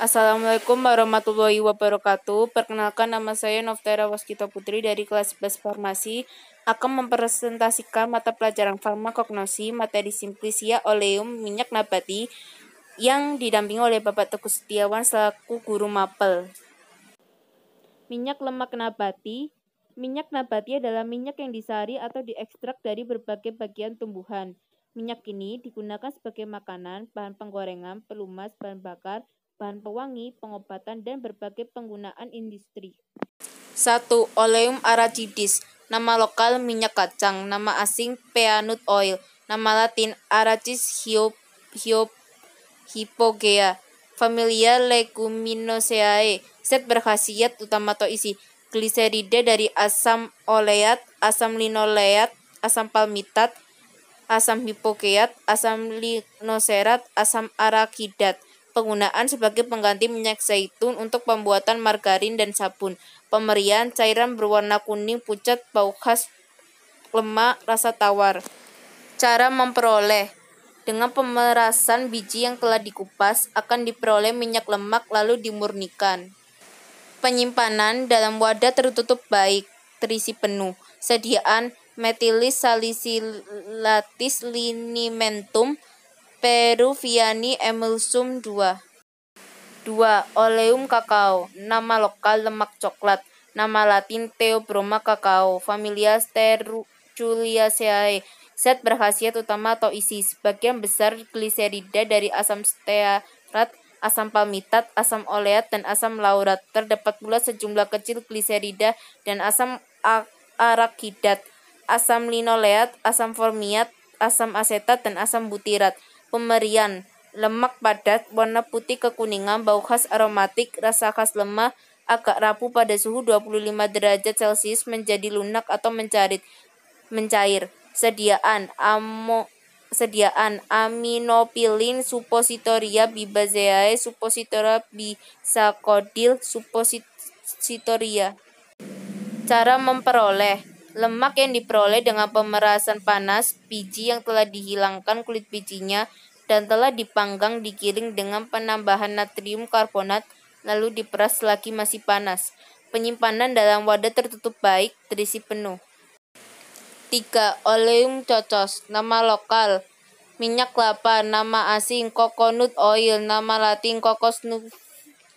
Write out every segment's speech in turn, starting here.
Assalamualaikum warahmatullahi wabarakatuh. Perkenalkan, nama saya Noftera Waskita Putri dari kelas 11 Farmasi akan mempresentasikan mata pelajaran farmakognosi materi Simplicia Oleum minyak nabati yang didampingi oleh Bapak Teguh Setiawan selaku guru mapel. Minyak lemak nabati. Minyak nabati adalah minyak yang disari atau diekstrak dari berbagai bagian tumbuhan. Minyak ini digunakan sebagai makanan, bahan penggorengan, pelumas, bahan bakar, bahan pewangi, pengobatan, dan berbagai penggunaan industri. 1. Oleum arachidis. Nama lokal minyak kacang. Nama asing peanut oil. Nama latin Arachis hypogea. Familia Leguminosae. Zat berkhasiat utama atau isi gliserida dari asam oleat, asam linoleat, asam palmitat, asam hipogeat, asam linoserat, asam arakidat. Penggunaan sebagai pengganti minyak zaitun untuk pembuatan margarin dan sabun. Pemberian cairan berwarna kuning pucat, bau khas, lemak, rasa tawar. Cara memperoleh. Dengan pemerasan biji yang telah dikupas, akan diperoleh minyak lemak lalu dimurnikan. Penyimpanan dalam wadah tertutup baik, terisi penuh. Sediaan Methylis salicilatis linimentum peruviani emulsum 2. 2. Oleum kakao. Nama lokal lemak coklat. Nama latin Theobroma cacao. Familia Sterculiaceae. Zat berkhasiat utama atau isi sebagian besar gliserida dari asam stearat, asam palmitat, asam oleat, dan asam laurat. Terdapat pula sejumlah kecil gliserida dan asam arakidat, asam linoleat, asam formiat, asam asetat, dan asam butirat. Pemberian lemak padat, warna putih kekuningan, bau khas aromatik, rasa khas lemah, agak rapuh pada suhu 25 derajat Celcius, menjadi lunak atau mencair. Sediaan aminopilin suppositoria bibaceae, suppositoria bisakodil, suppositoria. Cara memperoleh. Lemak yang diperoleh dengan pemerasan panas, biji yang telah dihilangkan kulit bijinya dan telah dipanggang digiling dengan penambahan natrium karbonat lalu diperas selagi masih panas. Penyimpanan dalam wadah tertutup baik, terisi penuh. 3. Oleum cocos. Nama lokal minyak kelapa. Nama asing coconut oil. Nama latin Cocos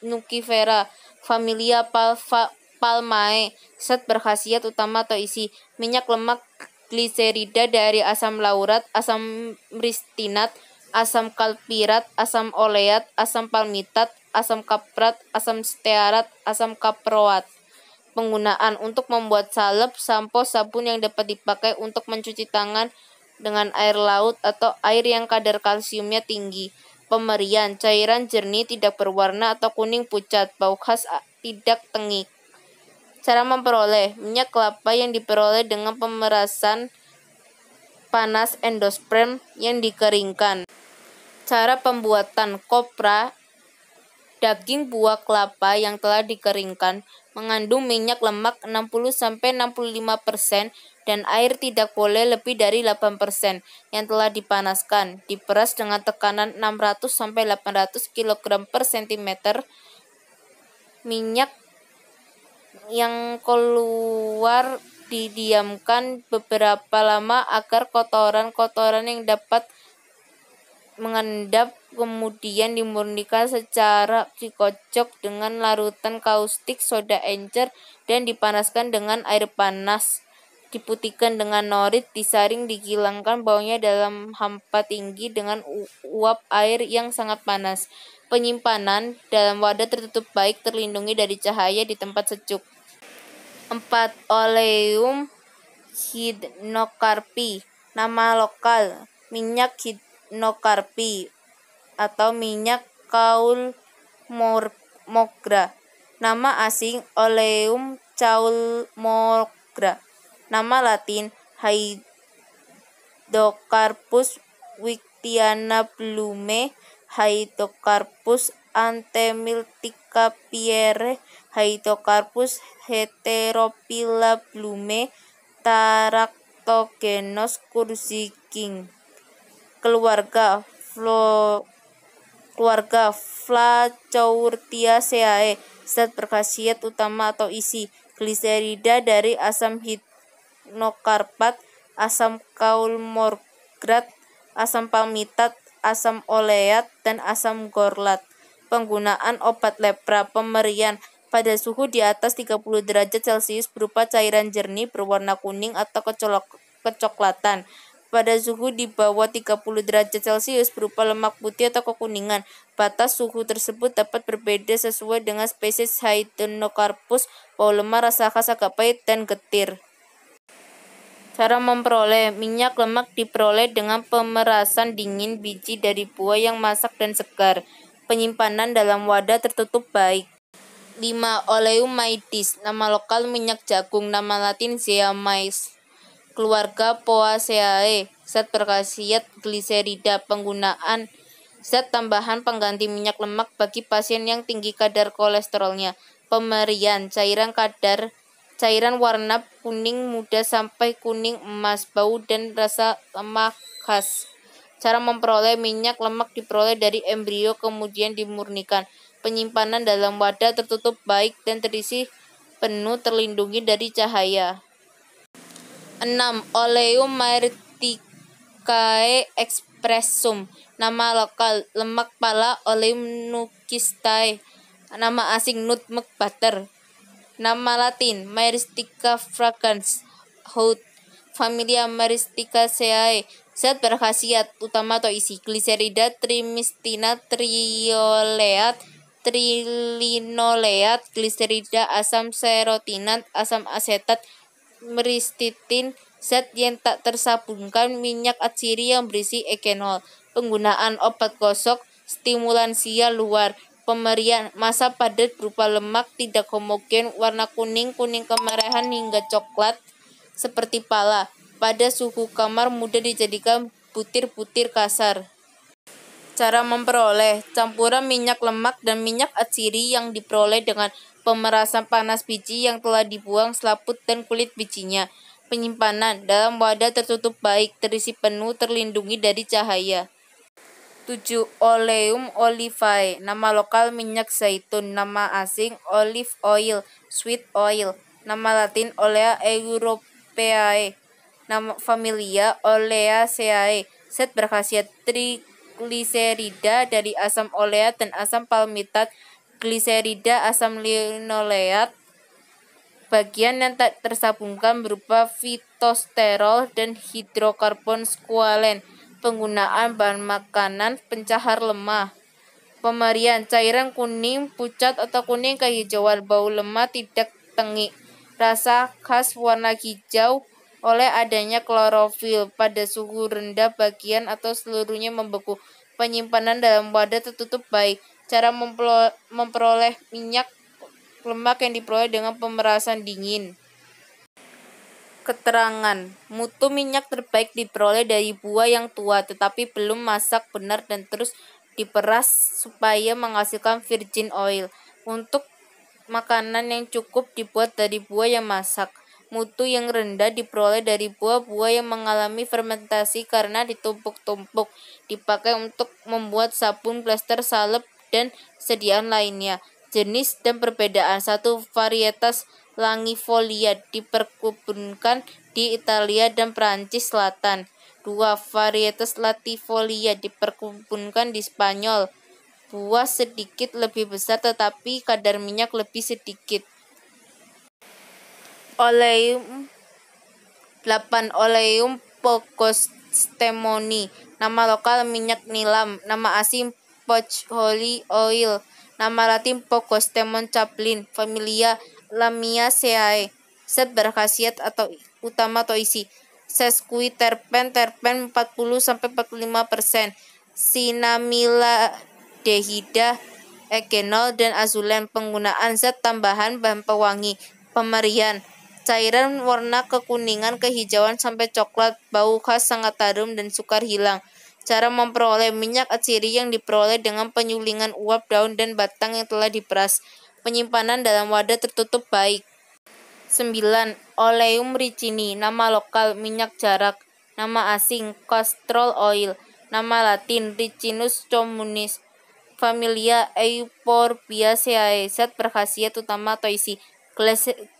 nucifera. Familia Palmae. Zat berkhasiat utama atau isi minyak lemak gliserida dari asam laurat, asam ristinat, asam kalpirat, asam oleat, asam palmitat, asam kaprat, asam stearat, asam kaproat. Penggunaan untuk membuat salep, sampo, sabun yang dapat dipakai untuk mencuci tangan dengan air laut atau air yang kadar kalsiumnya tinggi. Pemberian cairan jernih tidak berwarna atau kuning pucat, bau khas tidak tengik. Cara memperoleh. Minyak kelapa yang diperoleh dengan pemerasan panas endosperm yang dikeringkan. Cara pembuatan kopra. Daging buah kelapa yang telah dikeringkan mengandung minyak lemak 60-65% dan air tidak boleh lebih dari 8% yang telah dipanaskan. Diperas dengan tekanan 600-800 kg per cm. Minyak yang keluar didiamkan beberapa lama agar kotoran-kotoran yang dapat mengendap, kemudian dimurnikan secara dikocok dengan larutan kaustik soda encer dan dipanaskan dengan air panas. Diputihkan dengan norit, disaring, dihilangkan baunya dalam hampa tinggi dengan uap air yang sangat panas. Penyimpanan dalam wadah tertutup baik, terlindungi dari cahaya di tempat sejuk. 4. Oleum hydnocarpi. Nama lokal minyak hydnocarpi atau minyak kaul mogra. Nama asing Oleum caul mogra. Nama latin Hydnocarpus wictiana Blume, Hydnocarpus antemiltica Pierre, Hydnocarpus heterophylla Blume, Taractogenos cursicing. Keluarga Keluarga Flaurotiaceae. Zat berkhasiat utama atau isi: gliserida dari asam hidrokarbat, asam kaolmograt, asam palmitat, asam oleat, dan asam gorlat. Penggunaan obat lepra. Pemberian pada suhu di atas 30 derajat Celcius berupa cairan jernih berwarna kuning atau kecoklatan. Pada suhu di bawah 30 derajat Celcius berupa lemak putih atau kekuningan. Batas suhu tersebut dapat berbeda sesuai dengan spesies Hydenocarpus. Bau lemah, rasa khas agak pahit dan getir. Cara memperoleh minyak lemak diperoleh dengan pemerasan dingin biji dari buah yang masak dan segar. Penyimpanan dalam wadah tertutup baik. 5. Oleumydes. Nama lokal minyak jagung. Nama latin Zea mays. Keluarga Poaceae. Zat berkhasiat gliserida. Penggunaan zat tambahan pengganti minyak lemak bagi pasien yang tinggi kadar kolesterolnya. Pemberian cairan warna kuning muda sampai kuning emas, bau dan rasa lemah khas. Cara memperoleh minyak lemak diperoleh dari embrio kemudian dimurnikan. Penyimpanan dalam wadah tertutup baik dan terisi penuh, terlindungi dari cahaya. 6. Oleum myrticae expressum. Nama lokal lemak pala Oleum nucistae. Nama asing nutmeg butter. Nama latin Myristica fragans. Hout. Familia Myristicaceae. Zat berkhasiat utama atau isi: gliserida, trimistina, trioleat, trilinoleat, gliserida, asam serotinat, asam asetat, miristitin, zat yang tak tersabunkan, minyak atsiri yang berisi egenol. Penggunaan obat gosok, stimulansia luar. Pemberian massa padat berupa lemak tidak homogen, warna kuning, kuning kemerahan hingga coklat seperti pala. Pada suhu kamar mudah dijadikan butir-butir kasar. Cara memperoleh: campuran minyak lemak dan minyak atsiri yang diperoleh dengan pemerasan panas biji yang telah dibuang selaput dan kulit bijinya. Penyimpanan dalam wadah tertutup baik, terisi penuh, terlindungi dari cahaya. 7. Oleum olivae. Nama lokal minyak zaitun. Nama asing olive oil, sweet oil. Nama latin Olea europaeae. Nama familia Oleaceae. Zat berkhasiat trigliserida dari asam oleat dan asam palmitat, gliserida, asam linoleat. Bagian yang tak tersabungkan berupa fitosterol dan hidrokarbon squalen. Penggunaan bahan makanan pencahar lemah. Pemberian cairan kuning pucat atau kuning kehijauan, bau lemah, tidak tengik, rasa khas warna hijau oleh adanya klorofil. Pada suhu rendah bagian atau seluruhnya membeku. Penyimpanan dalam wadah tertutup baik. Cara memperoleh minyak lemak yang diperoleh dengan pemerasan dingin. Keterangan: mutu minyak terbaik diperoleh dari buah yang tua tetapi belum masak benar dan terus diperas supaya menghasilkan virgin oil. Untuk makanan yang cukup dibuat dari buah yang masak. Mutu yang rendah diperoleh dari buah-buah yang mengalami fermentasi karena ditumpuk-tumpuk, dipakai untuk membuat sabun, plester, salep, dan sediaan lainnya. Jenis dan perbedaan: 1. Varietas Langifolia diperkebunkan di Italia dan Perancis Selatan. 2. Varietas Latifolia diperkebunkan di Spanyol. Buah sedikit lebih besar tetapi kadar minyak lebih sedikit. Oleum 8. Oleum pogostemoni. Nama lokal minyak nilam. Nama asing Poch holy oil. Nama latin Pogostemon Chaplin. Familia Lamiaceae. Zat berkhasiat atau utama atau isi: sesquiterpen, terpen 40-45%, cinamildehida, egenol, dan azulen. Penggunaan zat tambahan bahan pewangi. Pemberian cairan warna kekuningan, kehijauan sampai coklat, bau khas sangat harum dan sukar hilang. Cara memperoleh minyak atsiri yang diperoleh dengan penyulingan uap daun dan batang yang telah diperas. Penyimpanan dalam wadah tertutup baik. 9. Oleum ricini. Nama lokal minyak jarak. Nama asing castrol oil. Nama latin Ricinus communis. familia Euphorbiaceae. Zat berkhasiat utama atau isi: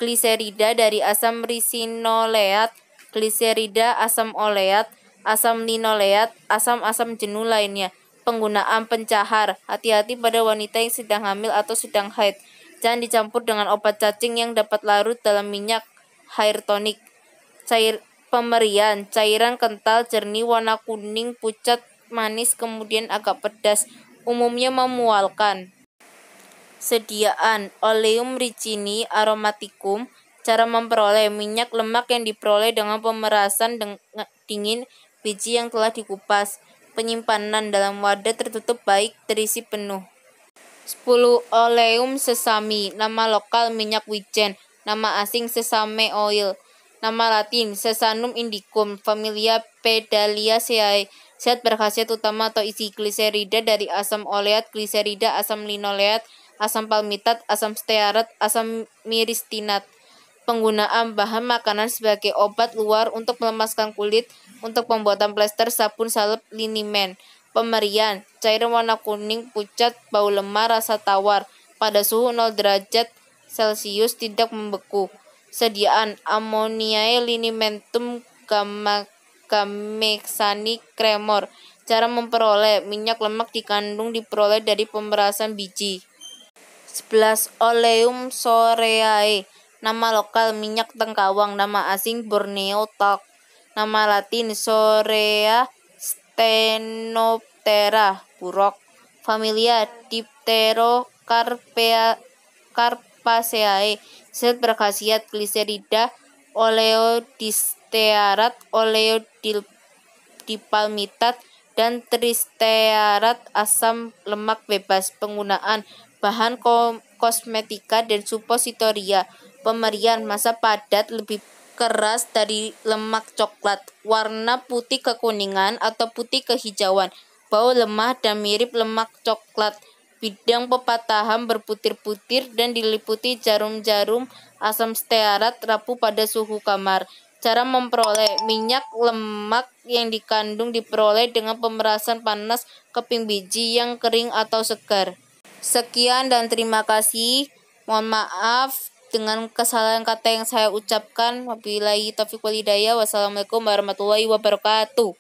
gliserida dari asam risinoleat, gliserida asam oleat, asam linoleat, asam-asam jenuh lainnya. Penggunaan pencahar: hati-hati pada wanita yang sedang hamil atau sedang haid. Jangan dicampur dengan obat cacing yang dapat larut dalam minyak hair tonik. Pemberian: cairan kental jernih warna kuning pucat manis kemudian agak pedas, umumnya memualkan. Sediaan: Oleum ricini aromaticum. Cara memperoleh: minyak lemak yang diperoleh dengan pemerasan dingin biji yang telah dikupas. Penyimpanan: dalam wadah tertutup baik, terisi penuh. 10. Oleum sesame. Nama lokal: minyak wijen. Nama asing: sesame oil. Nama latin: Sesamum indicum. Familia Pedaliaceae. Zat berkhasiat utama atau isi: gliserida dari asam oleat, gliserida asam linoleat, asam palmitat, asam stearat, asam myristinat. Penggunaan: bahan makanan sebagai obat luar untuk melemaskan kulit, untuk pembuatan plester, sabun, salep, linimen. Pemberian: cairan warna kuning pucat, bau lemah, rasa tawar. Pada suhu 0 derajat Celcius tidak membeku. Sediaan: Ammoniae linimentum gamexani cremor. Cara memperoleh: minyak lemak dikandung diperoleh dari pemerasan biji. 11. Oleum soreae. Nama lokal: minyak tengkawang. Nama asing: Borneo talc. Nama latin: Sorea stenoptera. Burok. Familia Dipterocarpaceae. Zat berkhasiat: gliserida, oleodistearat, oleodipalmitat, dan tristearat asam lemak bebas. Penggunaan: bahan kosmetika dan supositoria. Pemberian: massa padat lebih keras dari lemak coklat, warna putih kekuningan atau putih kehijauan, bau lemah dan mirip lemak coklat. Bidang pepatahan berputir-putir dan diliputi jarum-jarum asam stearat rapuh pada suhu kamar. Cara memperoleh: minyak lemak yang dikandung diperoleh dengan pemerasan panas keping biji yang kering atau segar. Sekian dan terima kasih. Mohon maaf dengan kesalahan kata yang saya ucapkan. Wabillahi taufiq wal hidayah. Wassalamualaikum warahmatullahi wabarakatuh.